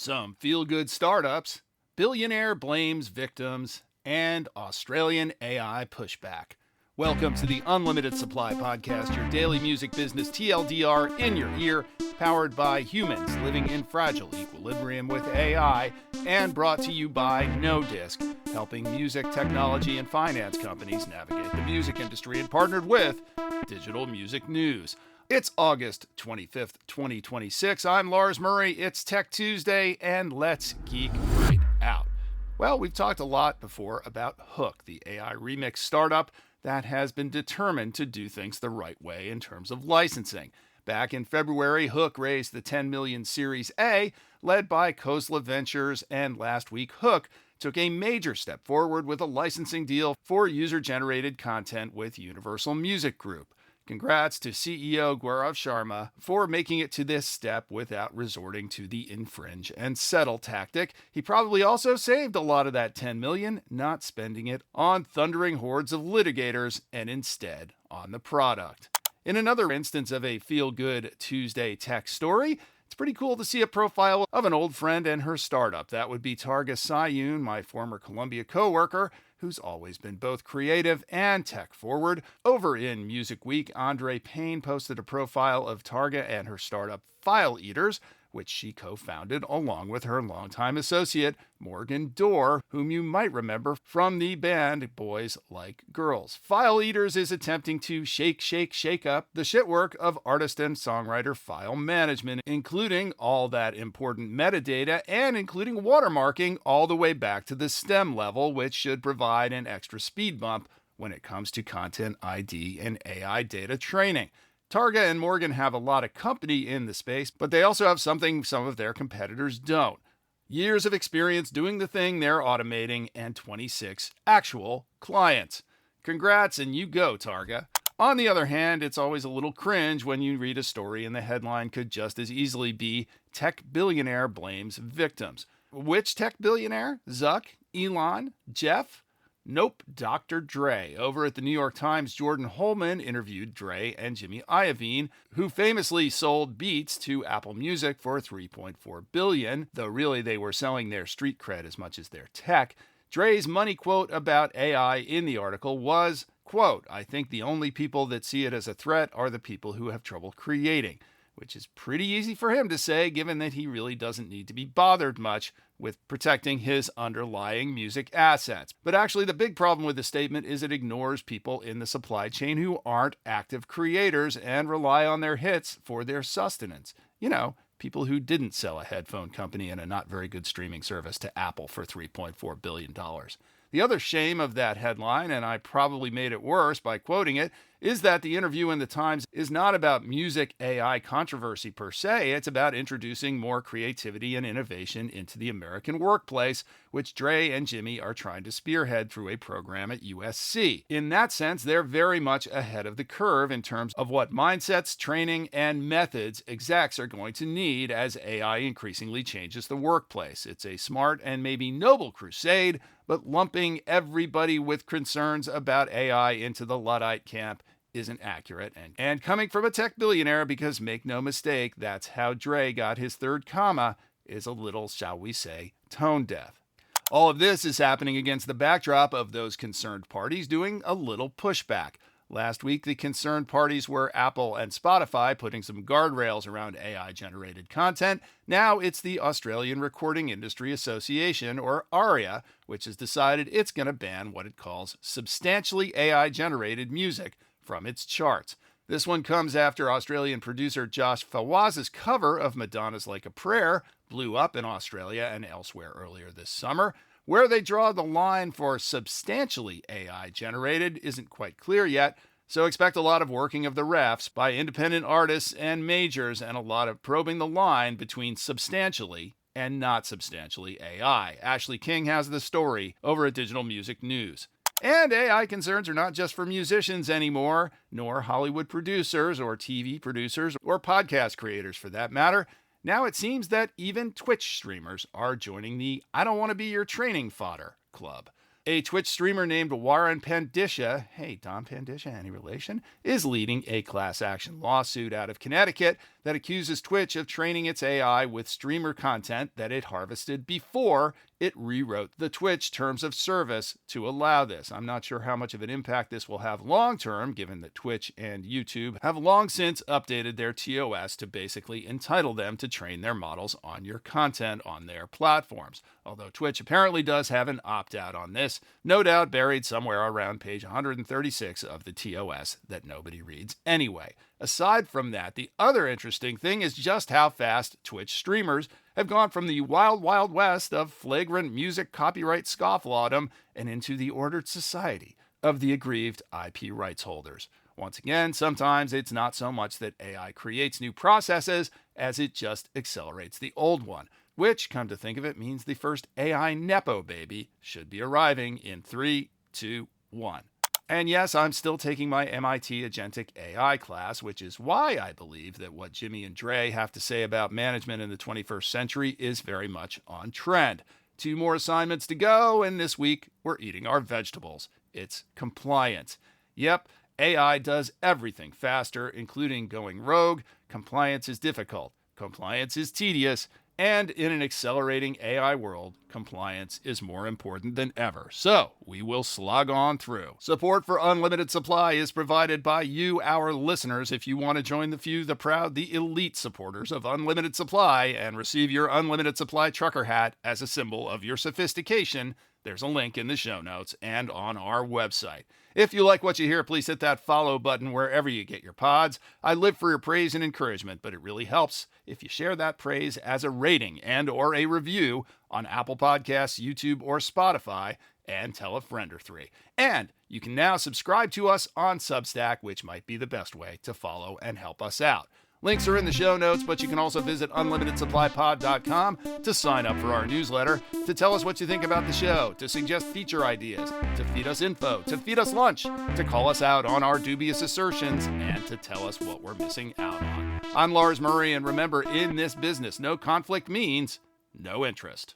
Some feel-good startups, billionaire blames victims, and Australian AI pushback. Welcome to the Unlimited Supply Podcast, your daily music business TLDR in your ear, powered by humans living in fragile equilibrium with AI, and brought to you by No Disc, helping music, technology, and finance companies navigate the music industry, and partnered with Digital Music News. It's August 25th, 2026. I'm Lars Murray. It's Tech Tuesday, and let's geek right out. Well, we've talked a lot before about Hook, the AI remix startup that has been determined to do things the right way in terms of licensing. Back in February, Hook raised the 10 million Series A, led by Khosla Ventures, and last week, Hook took a major step forward with a licensing deal for user-generated content with Universal Music Group. Congrats to CEO Guarav Sharma for making it to this step without resorting to the infringe and settle tactic. He probably also saved a lot of that 10 million, not spending it on thundering hordes of litigators and instead on the product. In another instance of a feel-good Tuesday tech story, it's pretty cool to see a profile of an old friend and her startup. That would be Targa Sahyoun, my former Columbia coworker, who's always been both creative and tech-forward. Over in Music Week, Paine posted a profile of Targa and her startup File Eaters, which she co-founded along with her longtime associate, Morgan Dorr, whom you might remember from the band Boys Like Girls. File Eaters is attempting to shake up the shitwork of artist and songwriter file management, including all that important metadata and including watermarking all the way back to the stem level, which should provide an extra speed bump when it comes to content ID and AI data training. Targa and Morgan have a lot of company in the space, but they also have something some of their competitors don't. Years of experience doing the thing they're automating and 26 actual clients. Congrats, and you go, Targa. On the other hand, it's always a little cringe when you read a story and the headline could just as easily be Tech Billionaire Blames Victims. Which tech billionaire? Zuck? Elon? Jeff? Nope, Dr. Dre. Over at the New York Times, Jordyn Holman interviewed Dre and Jimmy Iovine, who famously sold Beats to Apple Music for $3.4 billion, though really they were selling their street cred as much as their tech. Dre's money quote about AI in the article was, quote, "I think the only people that see it as a threat are the people who have trouble creating," which is pretty easy for him to say, given that he really doesn't need to be bothered much with protecting his underlying music assets. But actually, the big problem with the statement is it ignores people in the supply chain who aren't active creators and rely on their hits for their sustenance. You know, people who didn't sell a headphone company and a not very good streaming service to Apple for $3.4 billion. The other shame of that headline, and I probably made it worse by quoting it, is that the interview in the Times is not about music AI controversy per se. It's about introducing more creativity and innovation into the American workplace, which Dre and Jimmy are trying to spearhead through a program at USC. In that sense, they're very much ahead of the curve in terms of what mindsets, training, and methods execs are going to need as AI increasingly changes the workplace. It's a smart and maybe noble crusade, but lumping everybody with concerns about AI into the Luddite camp isn't accurate. And coming from a tech billionaire, because make no mistake, that's how Dre got his third comma, is a little, shall we say, tone deaf. All of this is happening against the backdrop of those concerned parties doing a little pushback. Last week, the concerned parties were Apple and Spotify putting some guardrails around AI-generated content. Now it's the Australian Recording Industry Association, or Aria, which has decided it's going to ban what it calls substantially AI-generated music from its charts. This one comes after Australian producer Josh Fawaz's cover of Madonna's Like a Prayer blew up in Australia and elsewhere earlier this summer. Where they draw the line for substantially AI-generated isn't quite clear yet, so expect a lot of working of the refs by independent artists and majors and a lot of probing the line between substantially and not substantially AI. Ashley King has the story over at Digital Music News. And AI concerns are not just for musicians anymore, nor Hollywood producers or TV producers or podcast creators for that matter. Now it seems that even Twitch streamers are joining the I don't want to be your training fodder club. A Twitch streamer named Warren Pandisha, hey, Don Pandisha, any relation, is leading a class action lawsuit out of Connecticut that accuses Twitch of training its AI with streamer content that it harvested before it rewrote the Twitch terms of service to allow this. I'm not sure how much of an impact this will have long term, given that Twitch and YouTube have long since updated their TOS to basically entitle them to train their models on your content on their platforms. Although Twitch apparently does have an opt-out on this, no doubt buried somewhere around page 136 of the TOS that nobody reads anyway. Aside from that, the other interesting thing is just how fast Twitch streamers have gone from the wild, wild west of flagrant music copyright scofflaudom and into the ordered society of the aggrieved IP rights holders. Once again, sometimes it's not so much that AI creates new processes as it just accelerates the old one, which, come to think of it, means the first AI Nepo baby should be arriving in 3, 2, 1. And yes, I'm still taking my MIT Agentic AI class, which is why I believe that what Jimmy and Dre have to say about management in the 21st century is very much on trend. 2 more assignments to go, and this week we're eating our vegetables. It's compliance. Yep, AI does everything faster, including going rogue. Compliance is difficult. Compliance is tedious. And in an accelerating AI world, compliance is more important than ever. So we will slog on through. Support for Unlimited Supply is provided by you, our listeners. If you want to join the few, the proud, the elite supporters of Unlimited Supply and receive your Unlimited Supply trucker hat as a symbol of your sophistication, there's a link in the show notes and on our website. If you like what you hear, please hit that follow button wherever you get your pods. I live for your praise and encouragement, but it really helps if you share that praise as a rating and or a review on Apple Podcasts, YouTube, or Spotify, and tell a friend or 3. And you can now subscribe to us on Substack, which might be the best way to follow and help us out. Links are in the show notes, but you can also visit unlimitedsupplypod.com to sign up for our newsletter, to tell us what you think about the show, to suggest feature ideas, to feed us info, to feed us lunch, to call us out on our dubious assertions, and to tell us what we're missing out on. I'm Lars Murray, and remember, in this business, no conflict means no interest.